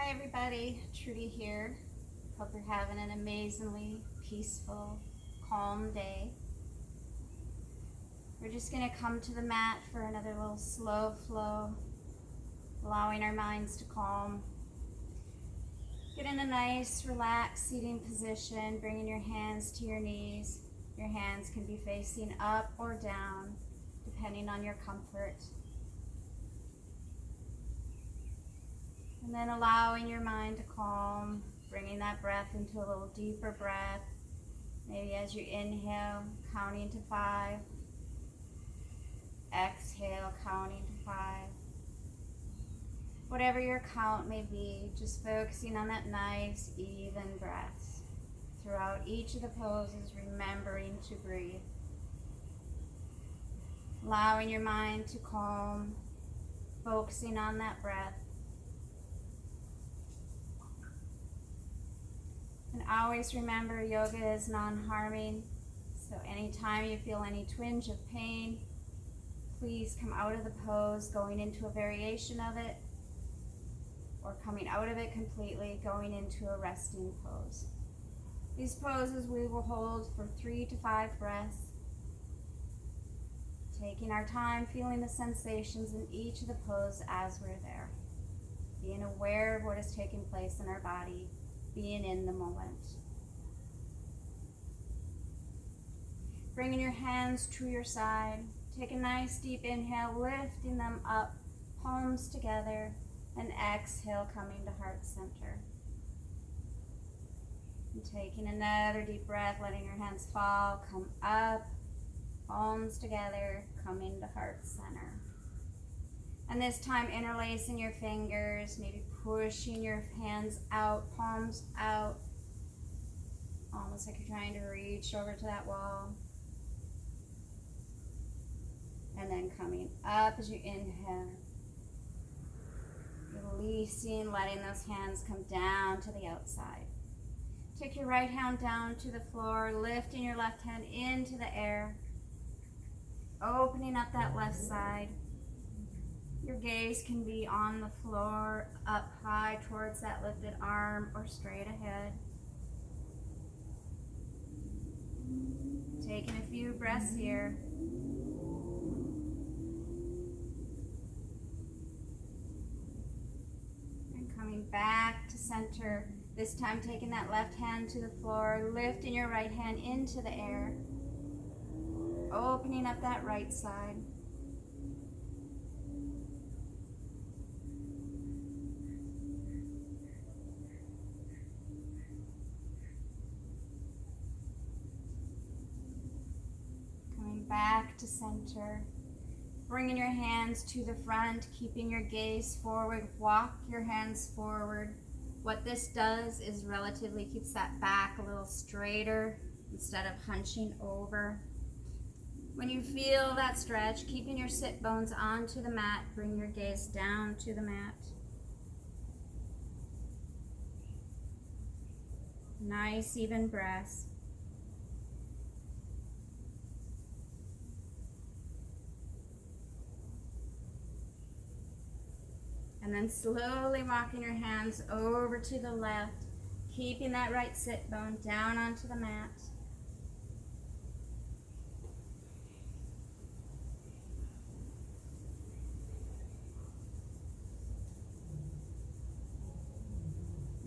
Hi everybody, Trudy here. Hope you're having an amazingly peaceful, calm day. We're just going to come to the mat for another little slow flow, allowing our minds to calm. Get in a nice, relaxed seating position, bringing your hands to your knees. Your hands can be facing up or down, depending on your comfort. And then allowing your mind to calm, bringing that breath into a little deeper breath. Maybe as you inhale, counting to 5. Exhale, counting to 5. Whatever your count may be, just focusing on that nice, even breath. Throughout each of the poses, remembering to breathe. Allowing your mind to calm, focusing on that breath. And always remember, yoga is non-harming, so anytime you feel any twinge of pain, please come out of the pose, going into a variation of it, or coming out of it completely, going into a resting pose. These poses we will hold for 3 to 5 breaths, taking our time, feeling the sensations in each of the poses as we're there, being aware of what is taking place in our body, being in the moment. Bringing your hands to your side. Take a nice deep inhale, lifting them up, palms together, and exhale, coming to heart center. And taking another deep breath, letting your hands fall, come up, palms together, coming to heart center. And this time interlacing your fingers, maybe pushing your hands out, palms out, almost like you're trying to reach over to that wall. And then coming up as you inhale, releasing, letting those hands come down to the outside. Take your right hand down to the floor, lifting your left hand into the air, opening up that left side. Your gaze can be on the floor, up high towards that lifted arm, or straight ahead. Taking a few breaths here. And coming back to center. This time taking that left hand to the floor, lifting your right hand into the air, opening up that right side. Back to center, bringing your hands to the front, keeping your gaze forward. Walk your hands forward. What this does is relatively keeps that back a little straighter instead of hunching over. When you feel that stretch, keeping your sit bones onto the mat, bring your gaze down to the mat. Nice even breaths. And then slowly walking your hands over to the left, keeping that right sit bone down onto the mat.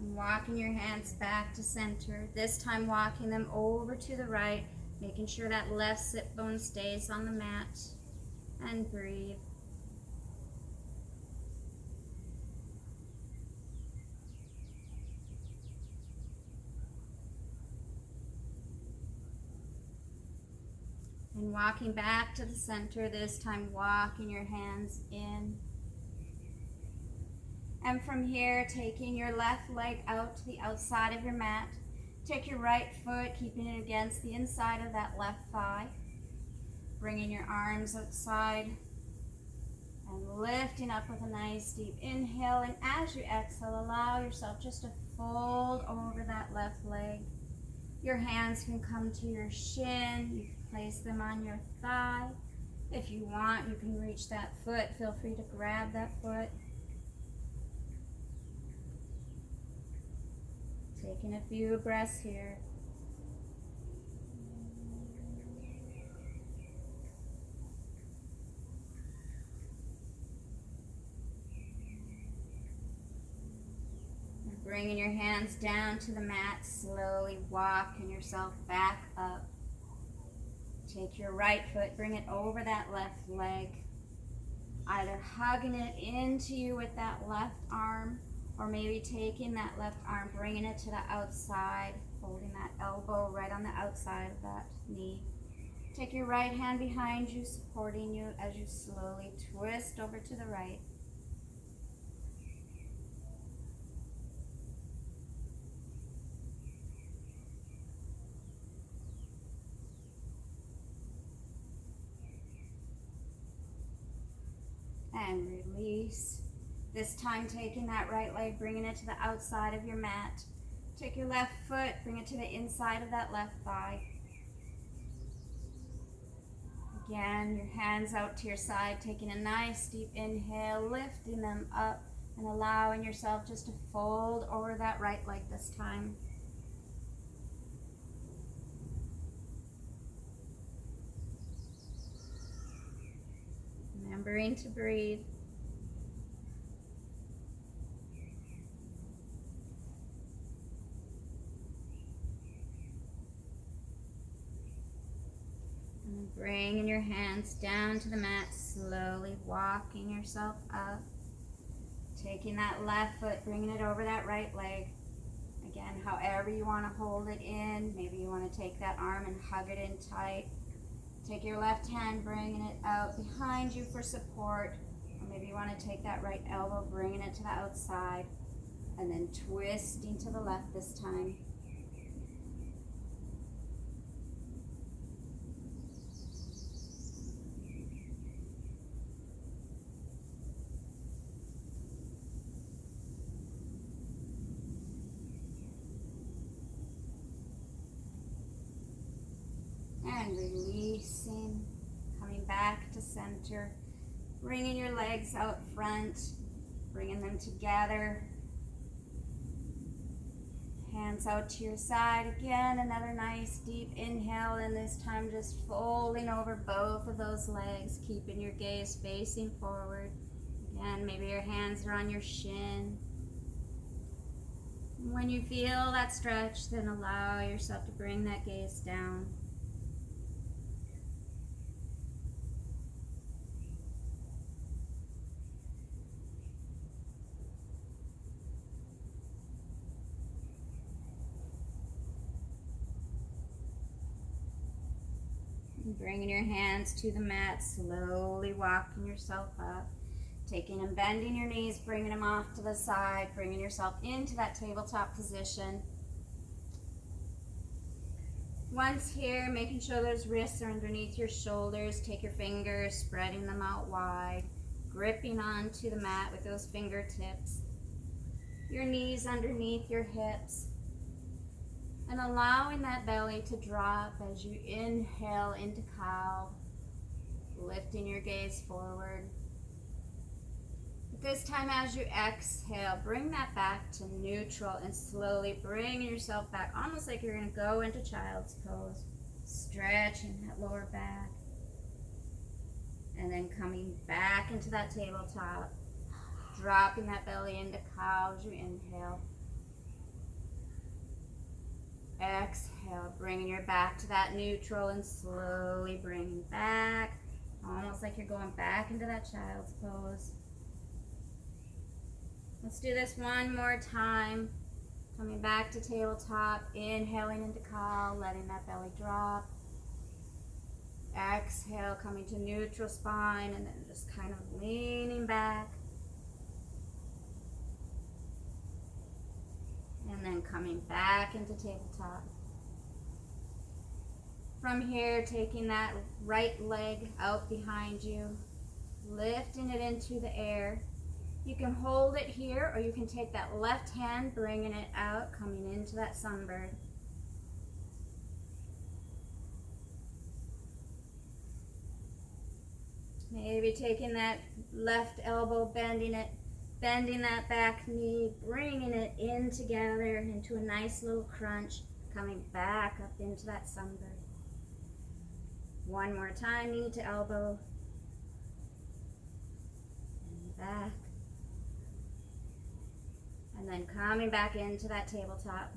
And walking your hands back to center, this time walking them over to the right, making sure that left sit bone stays on the mat. And breathe. And walking back to the center, this time walking your hands in. And from here, taking your left leg out to the outside of your mat. Take your right foot, keeping it against the inside of that left thigh. Bringing your arms outside and lifting up with a nice deep inhale. And as you exhale, allow yourself just to fold over that left leg. Your hands can come to your shin. You can place them on your thigh. If you want, you can reach that foot. Feel free to grab that foot. Taking a few breaths here. And bringing your hands down to the mat, slowly walking yourself back up. Take your right foot, bring it over that left leg, either hugging it into you with that left arm, or maybe taking that left arm, bringing it to the outside, holding that elbow right on the outside of that knee. Take your right hand behind you, supporting you as you slowly twist over to the right. And release. This time taking that right leg, bringing it to the outside of your mat. Take your left foot, bring it to the inside of that left thigh. Again, your hands out to your side, taking a nice deep inhale, lifting them up and allowing yourself just to fold over that right leg this time. Remembering to breathe. And bringing your hands down to the mat, slowly walking yourself up. Taking that left foot, bringing it over that right leg. Again, however you want to hold it in. Maybe you want to take that arm and hug it in tight. Take your left hand, bringing it out behind you for support. Or maybe you want to take that right elbow, bringing it to the outside, and then twisting to the left this time. And releasing, coming back to center, bringing your legs out front, bringing them together, hands out to your side. Again, another nice deep inhale, and this time just folding over both of those legs, keeping your gaze facing forward. Again, maybe your hands are on your shin. When you feel that stretch, then allow yourself to bring that gaze down. Bringing your hands to the mat, slowly walking yourself up. Taking and bending your knees, bringing them off to the side, bringing yourself into that tabletop position. Once here, making sure those wrists are underneath your shoulders. Take your fingers, spreading them out wide, gripping onto the mat with those fingertips. Your knees underneath your hips. And allowing that belly to drop as you inhale into cow, lifting your gaze forward. But this time as you exhale, bring that back to neutral and slowly bring yourself back, almost like you're going to go into child's pose, stretching that lower back. And then coming back into that tabletop, dropping that belly into cow as you inhale. Exhale, bringing your back to that neutral and slowly bringing back, almost like you're going back into that child's pose. Let's do this one more time. Coming back to tabletop, inhaling into cow, letting that belly drop. Exhale, coming to neutral spine, and then just kind of leaning back. And then coming back into tabletop. From here, taking that right leg out behind you, lifting it into the air. You can hold it here, or you can take that left hand, bringing it out, coming into that sunbird. Maybe taking that left elbow, bending it, Bending that back knee, bringing it in together into a nice little crunch, coming back up into that sunbird. One more time, knee to elbow, and back. And then coming back into that tabletop.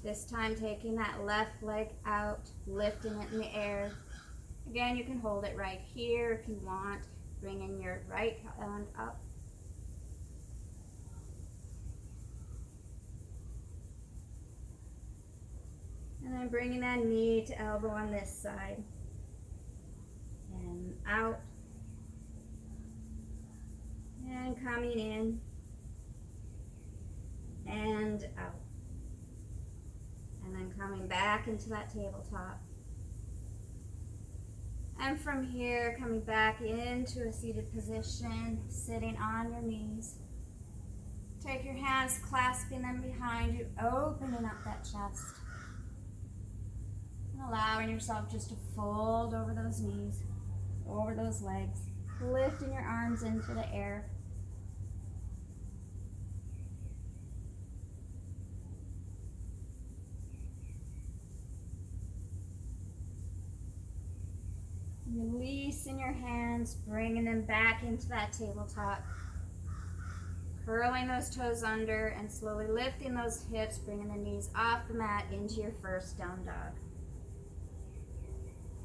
This time taking that left leg out, lifting it in the air. Again, you can hold it right here if you want. Bringing your right hand up. And then bringing that knee to elbow on this side. And out. And coming in. And out. And then coming back into that tabletop. And from here, coming back into a seated position, sitting on your knees. Take your hands, clasping them behind you, opening up that chest. And allowing yourself just to fold over those knees, over those legs, lifting your arms into the air. Releasing your hands, bringing them back into that tabletop. Curling those toes under and slowly lifting those hips, bringing the knees off the mat into your first down dog.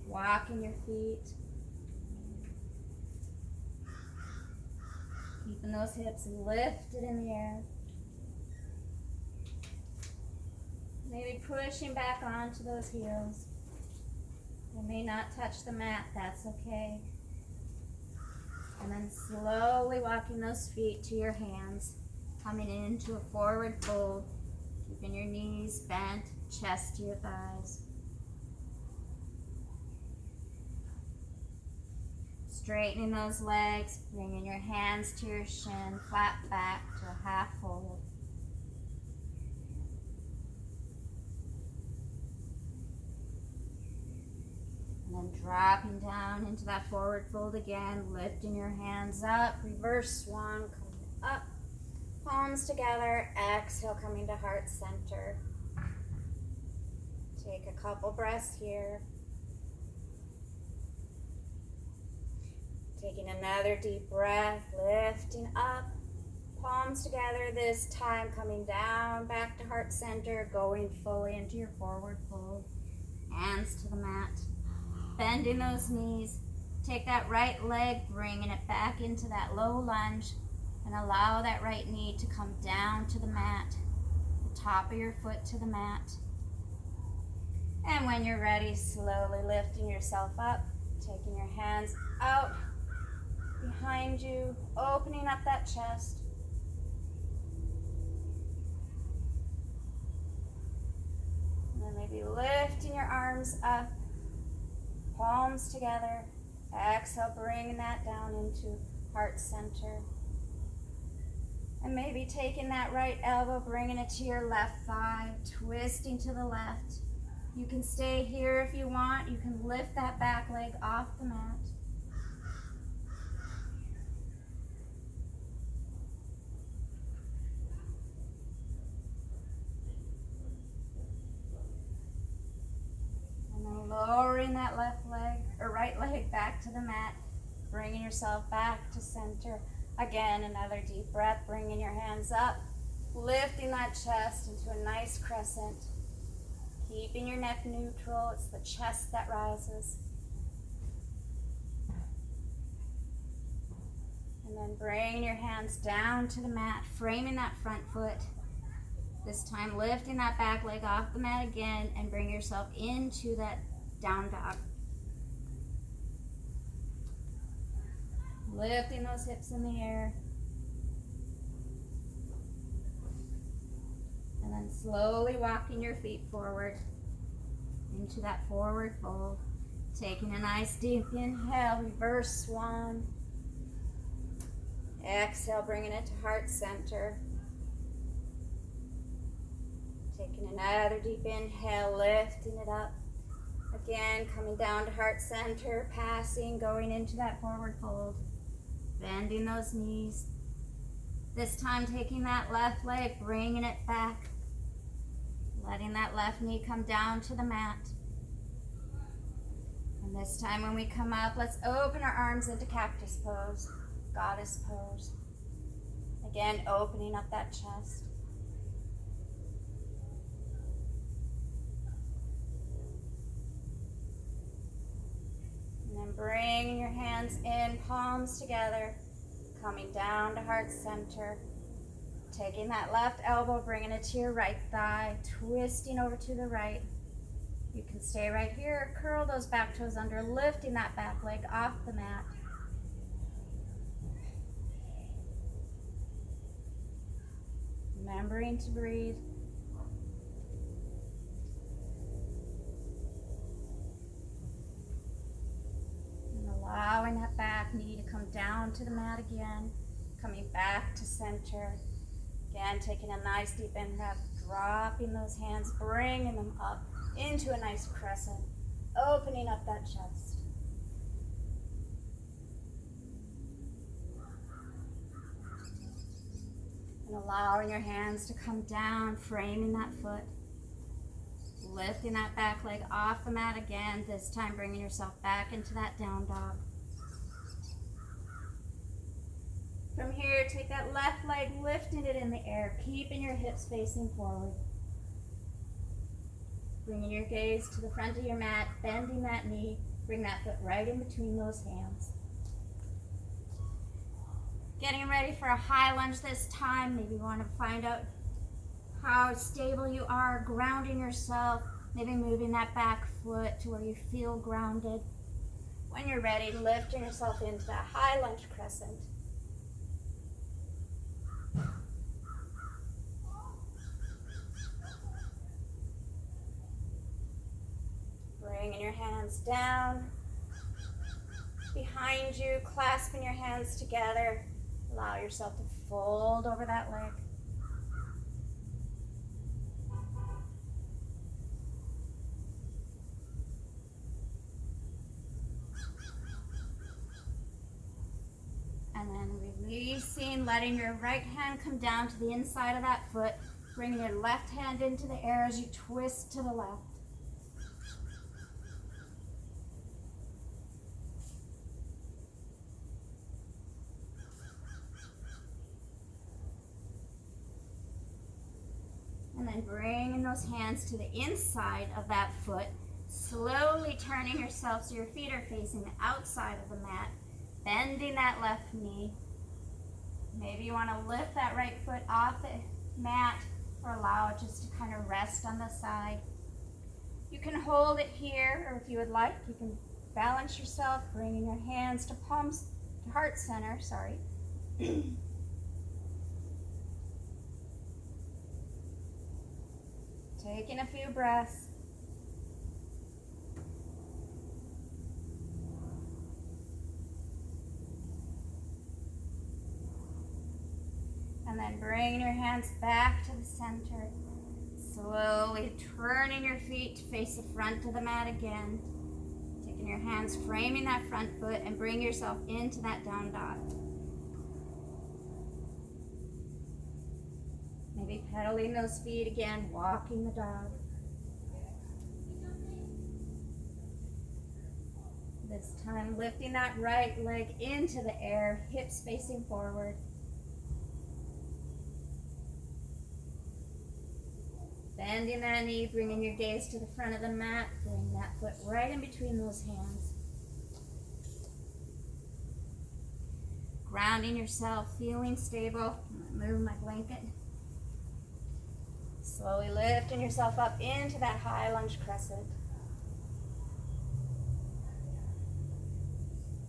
Walking your feet. Keeping those hips lifted in the air. Maybe pushing back onto those heels. You may not touch the mat, that's okay. And then slowly walking those feet to your hands, coming into a forward fold, keeping your knees bent, chest to your thighs. Straightening those legs, bringing your hands to your shin, flat back to a half fold. And then dropping down into that forward fold again, lifting your hands up, reverse swan, coming up, palms together, exhale, coming to heart center. Take a couple breaths here. Taking another deep breath, lifting up, palms together this time, coming down, back to heart center, going fully into your forward fold, hands to the mat. Bending those knees, take that right leg, bringing it back into that low lunge, and allow that right knee to come down to the mat, the top of your foot to the mat. And when you're ready, slowly lifting yourself up, taking your hands out behind you, opening up that chest. And then maybe lifting your arms up, palms together. Exhale, bringing that down into heart center. And maybe taking that right elbow, bringing it to your left thigh, twisting to the left. You can stay here if you want. You can lift that back leg off the mat. Lowering that left leg or right leg back to the mat, bringing yourself back to center. Again, another deep breath, bringing your hands up, lifting that chest into a nice crescent, keeping your neck neutral. It's the chest that rises. And then bringing your hands down to the mat, framing that front foot. This time lifting that back leg off the mat again and bring yourself into that down dog. Lifting those hips in the air. And then slowly walking your feet forward into that forward fold. Taking a nice deep inhale, reverse swan. Exhale, bringing it to heart center. Taking another deep inhale, lifting it up. Again, coming down to heart center, passing, going into that forward fold. Bending those knees, This time taking that left leg, bringing it back. Letting that left knee come down to the mat. And this time when we come up, let's open our arms into cactus pose, goddess pose. Again, opening up that chest. And then bringing your hands in, palms together, coming down to heart center. Taking that left elbow, bringing it to your right thigh, twisting over to the right. You can stay right here, curl those back toes under, lifting that back leg off the mat. Remembering to breathe. And allowing that back knee to come down to the mat again, coming back to center. Again, taking a nice deep inhale, dropping those hands, bringing them up into a nice crescent, opening up that chest. And allowing your hands to come down, framing that foot. Lifting that back leg off the mat again, this time bringing yourself back into that down dog. From here, take that left leg, lifting it in the air, keeping your hips facing forward. Bringing your gaze to the front of your mat, bending that knee, bring that foot right in between those hands. Getting ready for a high lunge this time. Maybe you want to find out how stable you are, grounding yourself, maybe moving that back foot to where you feel grounded. When you're ready, lifting yourself into that high lunge crescent. Bringing your hands down behind you, clasping your hands together. Allow yourself to fold over that leg. And then releasing, letting your right hand come down to the inside of that foot, bringing your left hand into the air as you twist to the left. And then bringing those hands to the inside of that foot, slowly turning yourself so your feet are facing the outside of the mat, bending that left knee. Maybe you want to lift that right foot off the mat or allow it just to kind of rest on the side. You can hold it here, or if you would like, you can balance yourself, bringing your hands to palms, to heart center, Taking a few breaths. And then bringing your hands back to the center. Slowly turning your feet to face the front of the mat again. Taking your hands, framing that front foot, and bring yourself into that down dog. Maybe pedaling those feet again, walking the dog. This time lifting that right leg into the air, hips facing forward. Bending that knee, bringing your gaze to the front of the mat, bring that foot right in between those hands. Grounding yourself, feeling stable. Move my blanket. Slowly lifting yourself up into that high lunge crescent.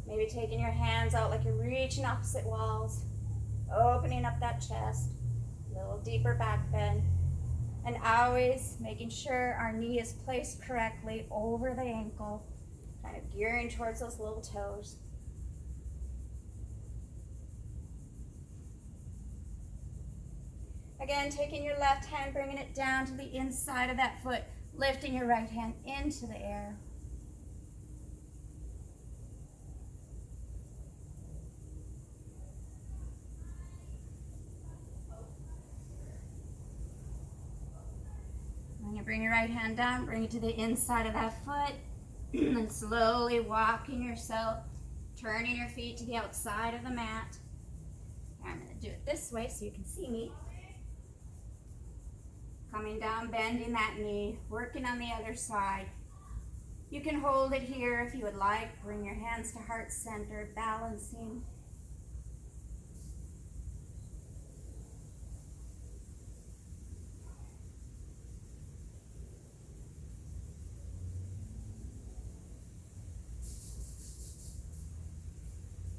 Maybe taking your hands out like you're reaching opposite walls, opening up that chest, a little deeper back bend, and always making sure our knee is placed correctly over the ankle, kind of gearing towards those little toes. Again, taking your left hand, bringing it down to the inside of that foot, lifting your right hand into the air. You bring your right hand down, bring it to the inside of that foot, and slowly walking yourself, turning your feet to the outside of the mat. I'm going to do it this way so you can see me. Coming down, bending that knee, working on the other side. You can hold it here if you would like. Bring your hands to heart center, balancing.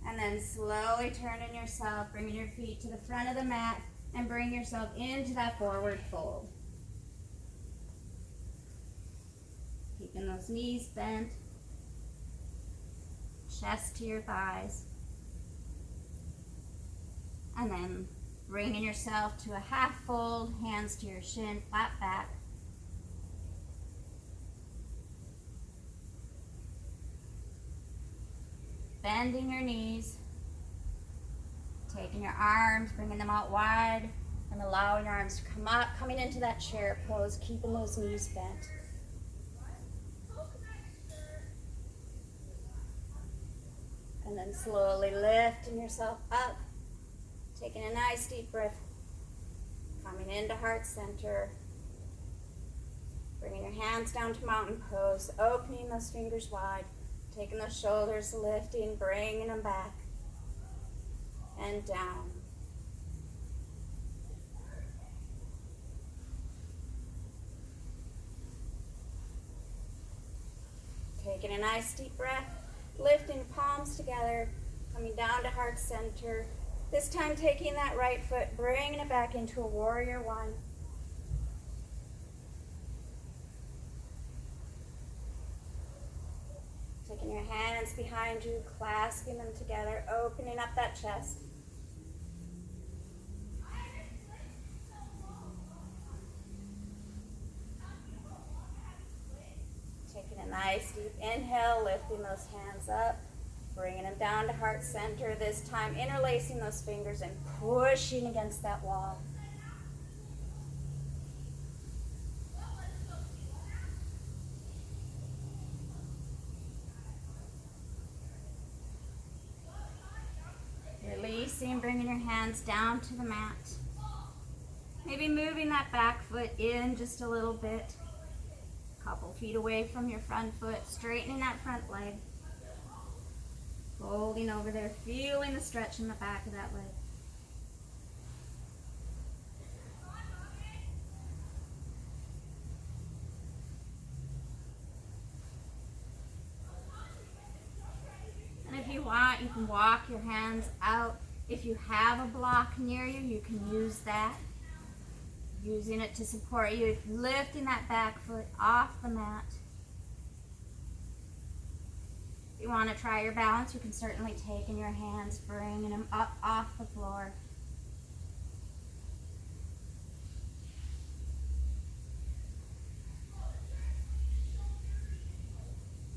And then slowly turning yourself, bringing your feet to the front of the mat and bring yourself into that forward fold. Keeping those knees bent, chest to your thighs. And then bringing yourself to a half fold, hands to your shin, flat back. Bending your knees, taking your arms, bringing them out wide, and allowing your arms to come up, coming into that chair pose, keeping those knees bent. And then slowly lifting yourself up, taking a nice deep breath, coming into heart center, bringing your hands down to mountain pose, opening those fingers wide, taking those shoulders, lifting, bringing them back and down. Taking a nice deep breath, lifting palms together, coming down to heart center. This time taking that right foot, bringing it back into a warrior one. Taking your hands behind you, clasping them together, opening up that chest. Taking a nice deep inhale, lifting those hands up, bringing them down to heart center. This time interlacing those fingers and pushing against that wall. Releasing, bringing your hands down to the mat. Maybe moving that back foot in just a little bit. Couple feet away from your front foot, straightening that front leg. Folding over there, feeling the stretch in the back of that leg. And if you want, you can walk your hands out. If you have a block near you, you can use that. Using it to support you, lifting that back foot off the mat. If you want to try your balance, you can certainly take in your hands, bringing them up off the floor.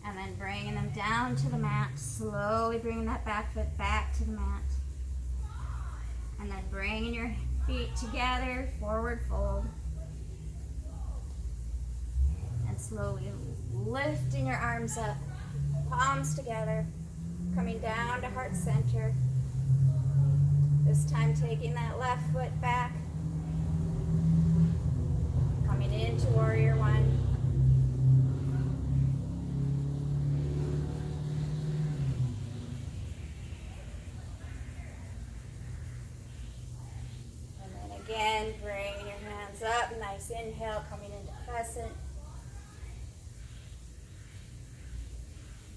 And then bringing them down to the mat, slowly bringing that back foot back to the mat. And then bringing your feet together, forward fold. And slowly lifting your arms up, palms together, coming down to heart center. This time taking that left foot back, coming into warrior one. Again, bringing your hands up, nice inhale, coming into crescent.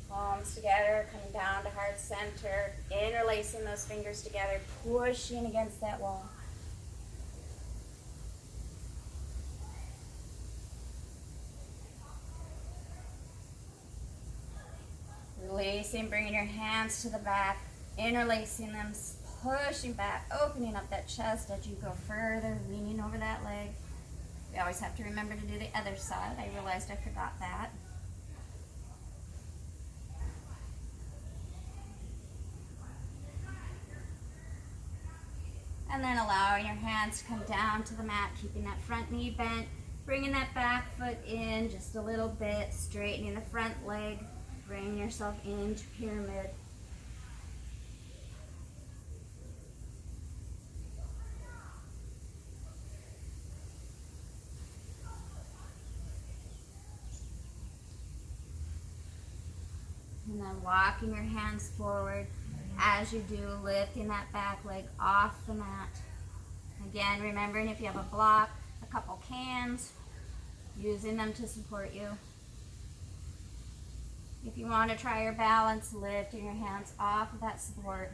Palms together, coming down to heart center, interlacing those fingers together, pushing against that wall. Releasing, bringing your hands to the back, interlacing them, pushing back, opening up that chest as you go further, leaning over that leg. We always have to remember to do the other side. I realized I forgot that. And then allowing your hands to come down to the mat, keeping that front knee bent, Bringing that back foot in just a little bit, straightening the front leg, bringing yourself into pyramid. And then walking your hands forward as you do, lifting that back leg off the mat. Again, remembering if you have a block, a couple cans, using them to support you. If you want to try your balance, lifting your hands off of that support.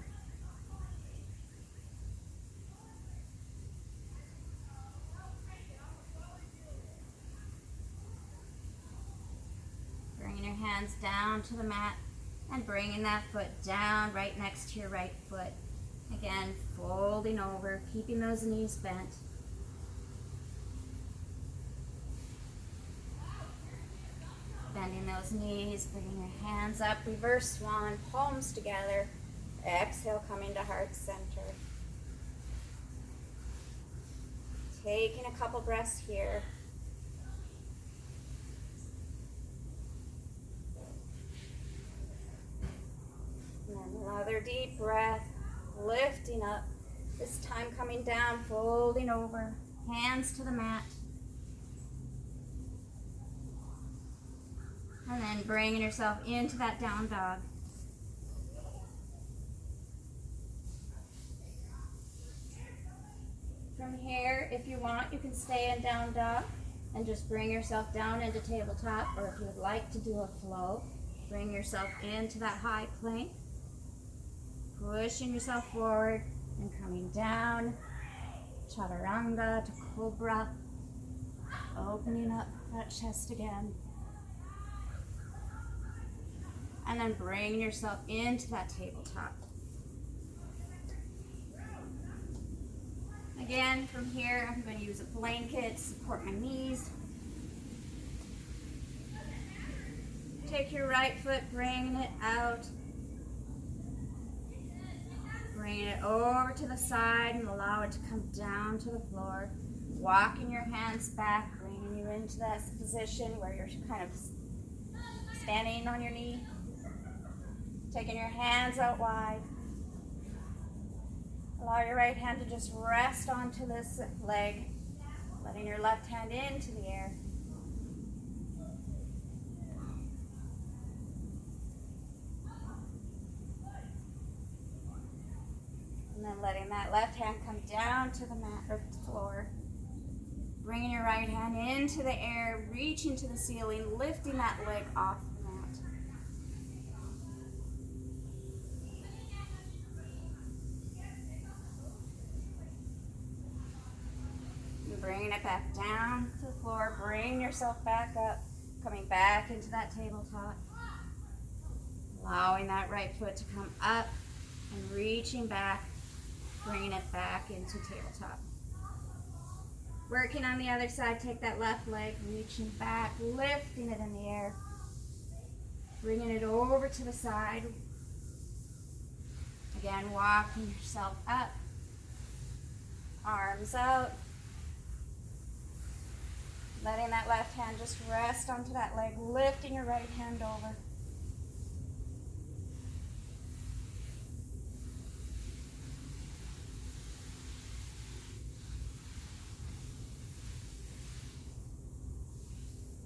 Bringing your hands down to the mat and bringing that foot down right next to your right foot. Again, folding over, keeping those knees bent. Bending those knees, bringing your hands up, reverse swan, palms together. Exhale, coming to heart center. Taking a couple breaths here. And then another deep breath, lifting up. This time coming down, folding over, hands to the mat. And then bringing yourself into that down dog. From here, if you want, you can stay in down dog and just bring yourself down into tabletop, or if you would like to do a flow, bring yourself into that high plank, pushing yourself forward and coming down, chaturanga to cobra, opening up that chest again. And then bring yourself into that tabletop. Again, from here, I'm going to use a blanket to support my knees. Take your right foot, bringing it out. Bringing it over to the side and allow it to come down to the floor. Walking your hands back, bringing you into that position where you're kind of standing on your knee. Taking your hands out wide. Allow your right hand to just rest onto this leg, letting your left hand into the air. And then letting that left hand come down to the mat or the floor. Bringing your right hand into the air, reaching to the ceiling, lifting that leg off the mat. Bringing it back down to the floor, bring yourself back up, coming back into that tabletop. Allowing that right foot to come up and reaching back, bringing it back into tabletop. Working on the other side, take that left leg, reaching back, lifting it in the air. Bringing it over to the side. Again, walking yourself up, arms out. Letting that left hand just rest onto that leg, lifting your right hand over.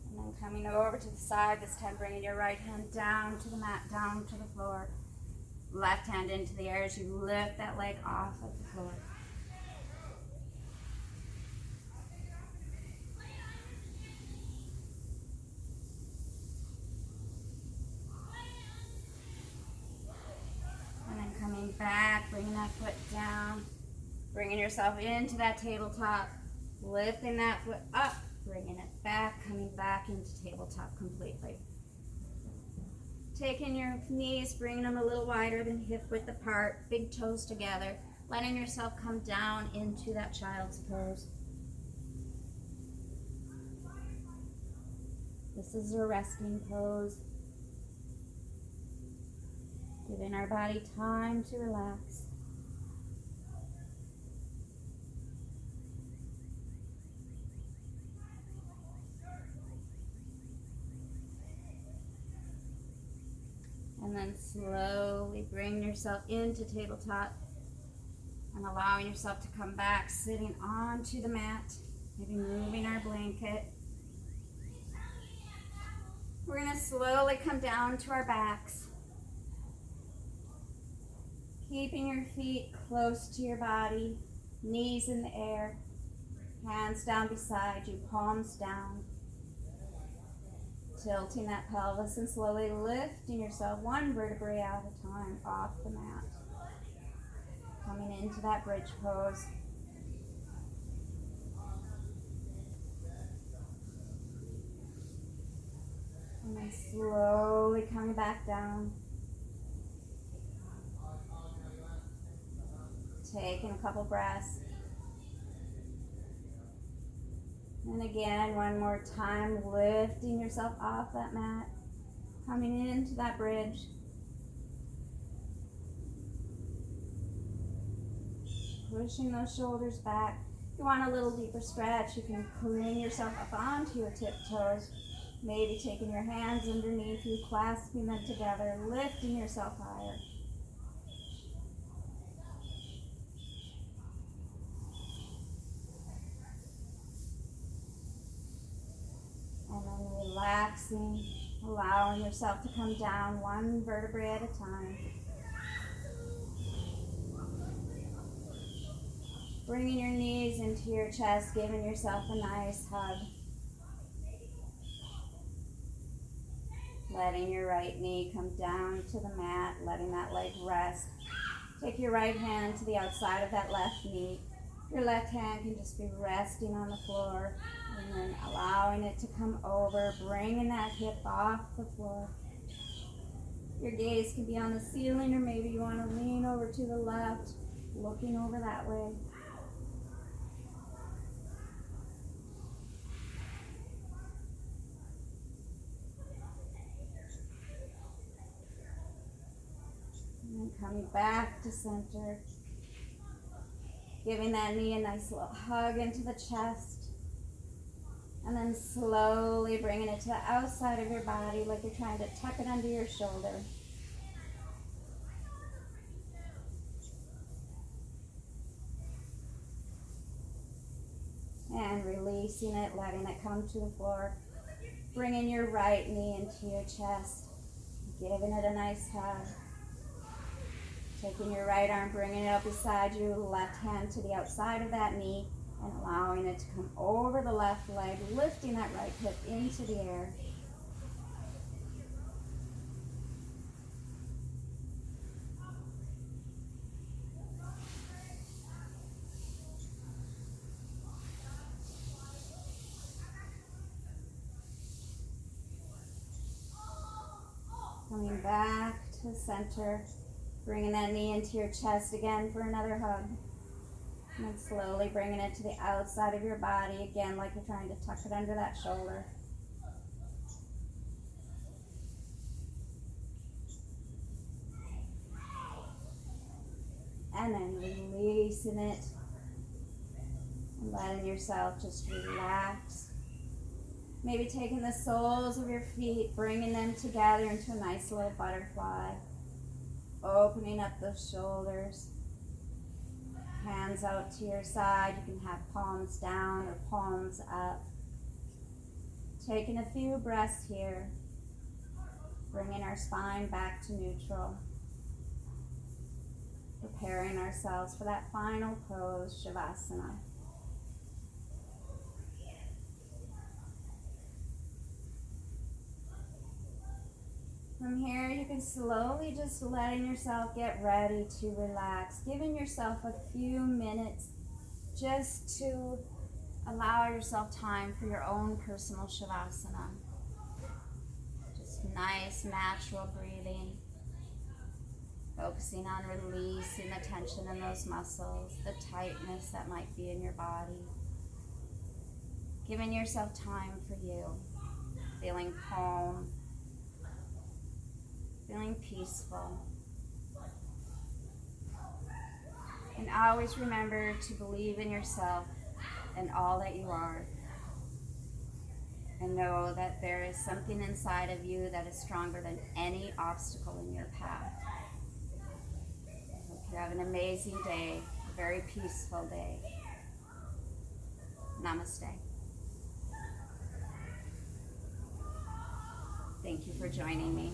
And then coming over to the side, this time bringing your right hand down to the mat, down to the floor. Left hand into the air as you lift that leg off of the floor. Back, bringing that foot down, bringing yourself into that tabletop, lifting that foot up, bringing it back, coming back into tabletop completely. Taking your knees, bringing them a little wider than hip width apart, big toes together, letting yourself come down into that child's pose. This is a resting pose. Giving our body time to relax. slowly bring yourself into tabletop and allowing yourself to come back, sitting onto the mat, maybe moving our blanket. We're going to slowly come down to our backs, keeping your feet close to your body, knees in the air, hands down beside you, palms down. Tilting that pelvis and slowly lifting yourself one vertebrae at a time off the mat. Coming into that bridge pose. And then slowly coming back down. Taking a couple breaths. And again, one more time, lifting yourself off that mat, coming into that bridge. Pushing those shoulders back. If you want a little deeper stretch, you can bring yourself up onto your tiptoes, maybe taking your hands underneath you, clasping them together, lifting yourself higher. And then relaxing, allowing yourself to come down one vertebrae at a time. Bringing your knees into your chest, giving yourself a nice hug. Letting your right knee come down to the mat, letting that leg rest. Take your right hand to the outside of that left knee. Your left hand can just be resting on the floor, and then allowing it to come over, bringing that hip off the floor. Your gaze can be on the ceiling, or maybe you want to lean over to the left, looking over that way. And then coming back to center. Giving that knee a nice little hug into the chest. And then slowly bringing it to the outside of your body like you're trying to tuck it under your shoulder. And releasing it, letting it come to the floor. Bringing your right knee into your chest. Giving it a nice hug. Taking your right arm, bringing it up beside you, left hand to the outside of that knee, and allowing it to come over the left leg, lifting that right hip into the air. Coming back to center. Bringing that knee into your chest again for another hug. And then slowly bringing it to the outside of your body again like you're trying to tuck it under that shoulder. And then releasing it. And letting yourself just relax. Maybe taking the soles of your feet, bringing them together into a nice little butterfly. Opening up those shoulders, hands out to your side. You can have palms down or palms up. Taking a few breaths here, bringing our spine back to neutral. Preparing ourselves for that final pose, Shavasana. From here, you can slowly just letting yourself get ready to relax, giving yourself a few minutes just to allow yourself time for your own personal Shavasana. Just nice, natural breathing, focusing on releasing the tension in those muscles, the tightness that might be in your body. Giving yourself time for you, feeling calm, feeling peaceful. And always remember to believe in yourself and all that you are. And know that there is something inside of you that is stronger than any obstacle in your path. I hope you have an amazing day, a very peaceful day. Namaste. Thank you for joining me.